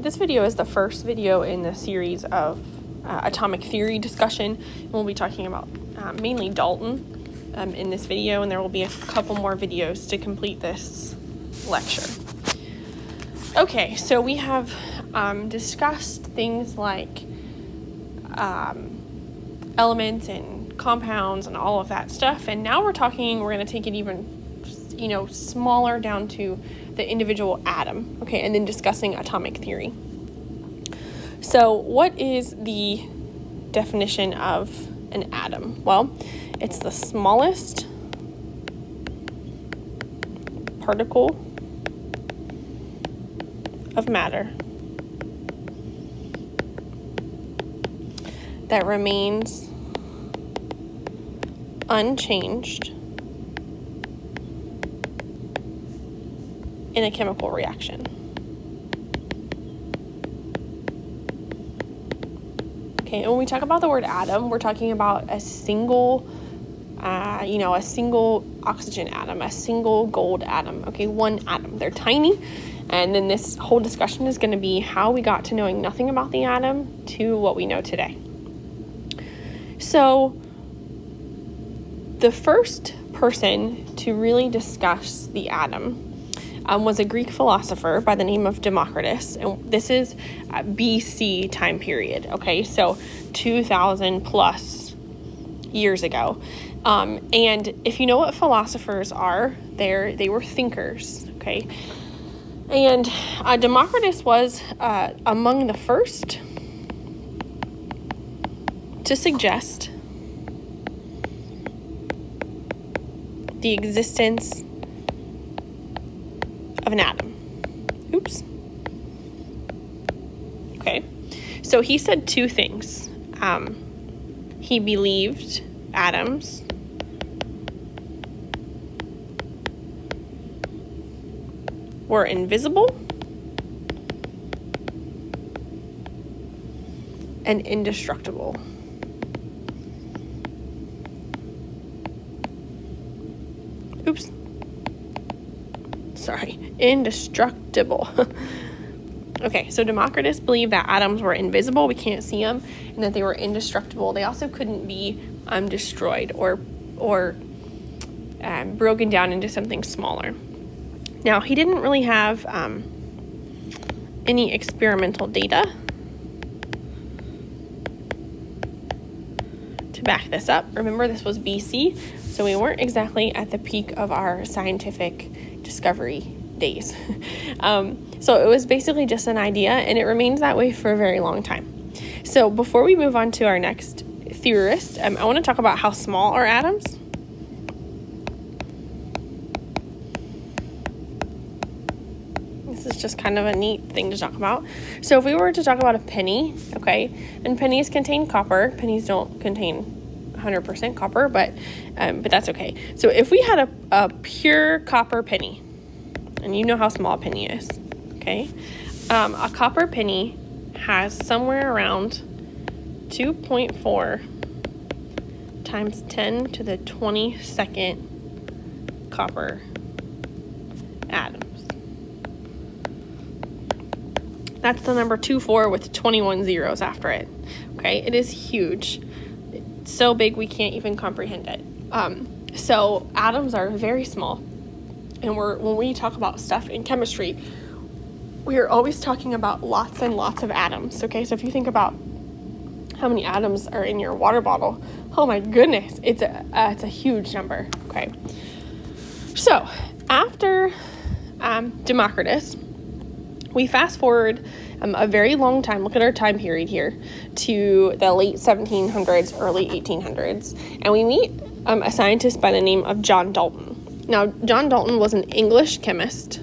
this video is the first video in the series of atomic theory discussion. We'll be talking about mainly Dalton in this video, and there will be a couple more videos to complete this lecture. Okay, so we have discussed things like elements and compounds and all of that stuff, and now we're going to take it even smaller down to the individual atom, okay, and then discussing atomic theory. So what is the definition of an atom? Well, it's the smallest particle of matter that remains unchanged in a chemical reaction. Okay, and when we talk about the word atom, we're talking about a single, a single oxygen atom, a single gold atom, okay, one atom. They're tiny, and then this whole discussion is going to be how we got to knowing nothing about the atom to what we know today. So, the first person to really discuss the atom was a Greek philosopher by the name of Democritus, and this is BC time period, okay, so 2,000 plus years ago. And if you know what philosophers are, they were thinkers, okay, and Democritus was among the first to suggest the existence of an atom. Oops. Okay. So he said two things. He believed atoms were invisible and indestructible. Oops. Sorry, indestructible. Okay, so Democritus believed that atoms were invisible, we can't see them, and that they were indestructible. They also couldn't be destroyed or broken down into something smaller. Now, he didn't really have any experimental data to back this up. Remember, this was BC, so we weren't exactly at the peak of our scientific discovery days. So it was basically just an idea, and it remains that way for a very long time. So before we move on to our next theorist, I want to talk about how small are atoms. This is just kind of a neat thing to talk about. So if we were to talk about a penny, okay, and pennies contain copper. Pennies don't contain 100% copper, but that's okay. So if we had a pure copper penny, and you know how small a penny is, okay? A copper penny has somewhere around 2.4 times 10 to the 22nd copper atoms. That's the number 24 with 21 zeros after it, okay? It is huge. It's so big we can't even comprehend it. So atoms are very small. And when we talk about stuff in chemistry, we are always talking about lots and lots of atoms, okay? So if you think about how many atoms are in your water bottle, oh my goodness, it's a huge number, okay? So after Democritus, we fast forward a very long time, look at our time period here, to the late 1700s, early 1800s, and we meet a scientist by the name of John Dalton. Now, John Dalton was an English chemist.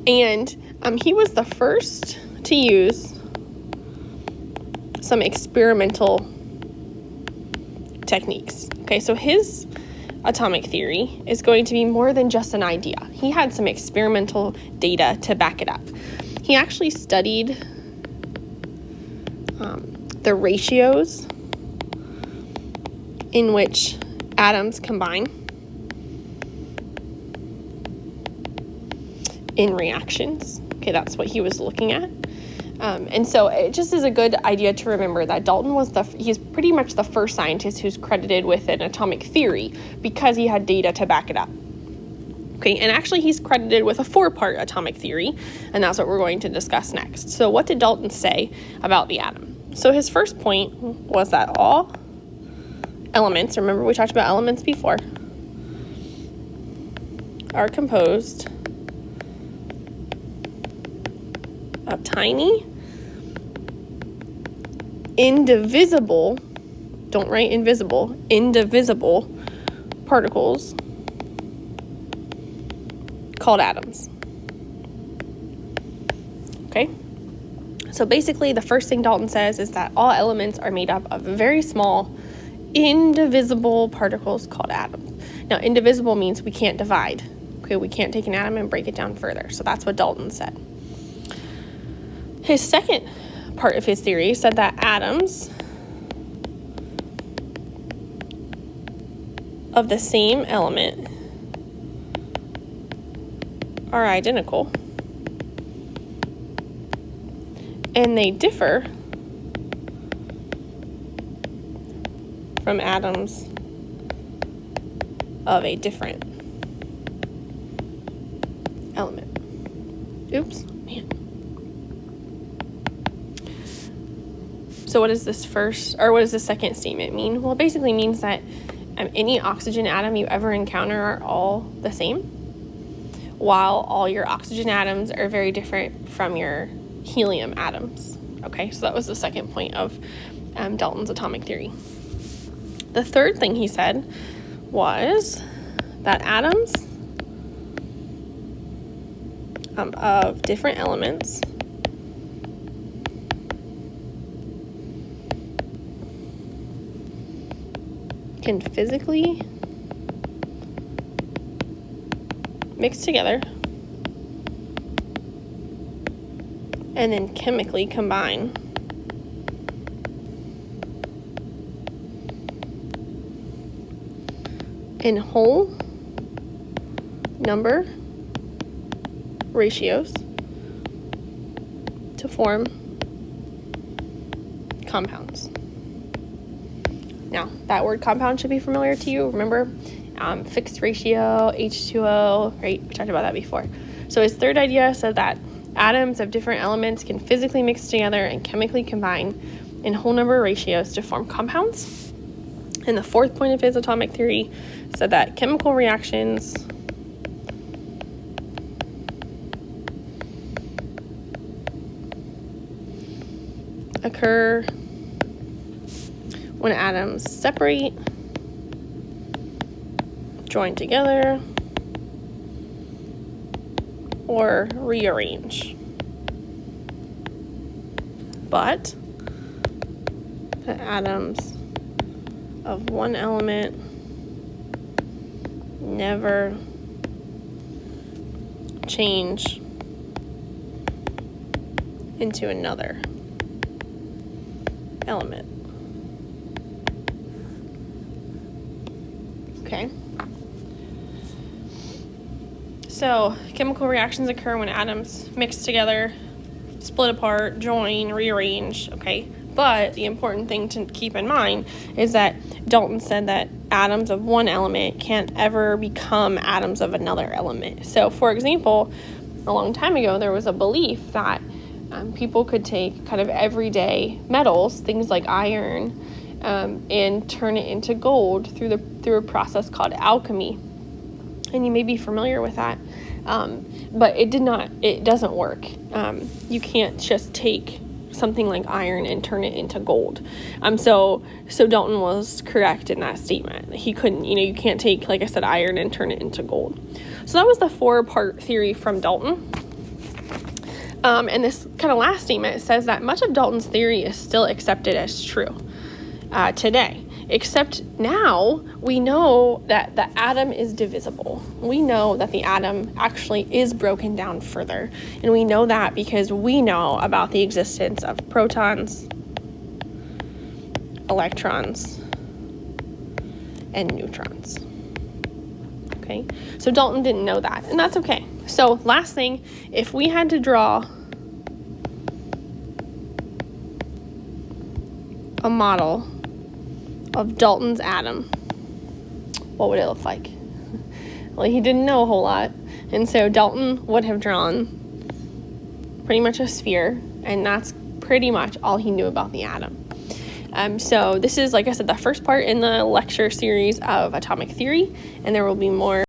And he was the first to use some experimental techniques. Okay, so his atomic theory is going to be more than just an idea. He had some experimental data to back it up. He actually studied the ratios in which atoms combine in reactions. Okay, that's what he was looking at. And so it just is a good idea to remember that Dalton he's pretty much the first scientist who's credited with an atomic theory because he had data to back it up. Okay, and actually he's credited with a 4-part atomic theory, and that's what we're going to discuss next. So what did Dalton say about the atom? So his first point was that all elements, remember we talked about elements before, are composed of tiny, indivisible, don't write invisible, indivisible particles called atoms. Okay? So basically, the first thing Dalton says is that all elements are made up of very small, indivisible particles called atoms. Now, indivisible means we can't divide. Okay, we can't take an atom and break it down further. So that's what Dalton said. His second part of his theory said that atoms of the same element are identical, and they differ from atoms of a different element. Oops, man. So what does this second statement mean? Well, it basically means that any oxygen atom you ever encounter are all the same, while all your oxygen atoms are very different from your helium atoms. Okay, so that was the second point of Dalton's atomic theory. The third thing he said was that atoms of different elements can physically mix together and then chemically combine in whole number ratios to form compounds. Now, that word compound should be familiar to you. Remember, fixed ratio, H2O, right? We talked about that before. So his third idea said that atoms of different elements can physically mix together and chemically combine in whole number ratios to form compounds. And the fourth point of his atomic theory said that chemical reactions occur when atoms separate, join together, or rearrange. But the atoms of one element never change into another element. Okay. So, chemical reactions occur when atoms mix together, split apart, join, rearrange, okay? But the important thing to keep in mind is that Dalton said that atoms of one element can't ever become atoms of another element. So, for example, a long time ago, there was a belief that people could take kind of everyday metals, things like iron, and turn it into gold through a process called alchemy. And you may be familiar with that, but it doesn't work. You can't just take something like iron and turn it into gold. So Dalton was correct in that statement. He couldn't, you can't take, like I said, iron and turn it into gold. So that was the 4-part theory from Dalton. And this kind of last statement says that much of Dalton's theory is still accepted as true today. Except now we know that the atom is divisible. We know that the atom actually is broken down further. And we know that because we know about the existence of protons, electrons, and neutrons. Okay? So Dalton didn't know that, and that's okay. So last thing, if we had to draw a model of Dalton's atom, what would it look like? Well, he didn't know a whole lot, and so Dalton would have drawn pretty much a sphere, and that's pretty much all he knew about the atom. So this is, like I said, the first part in the lecture series of atomic theory, and there will be more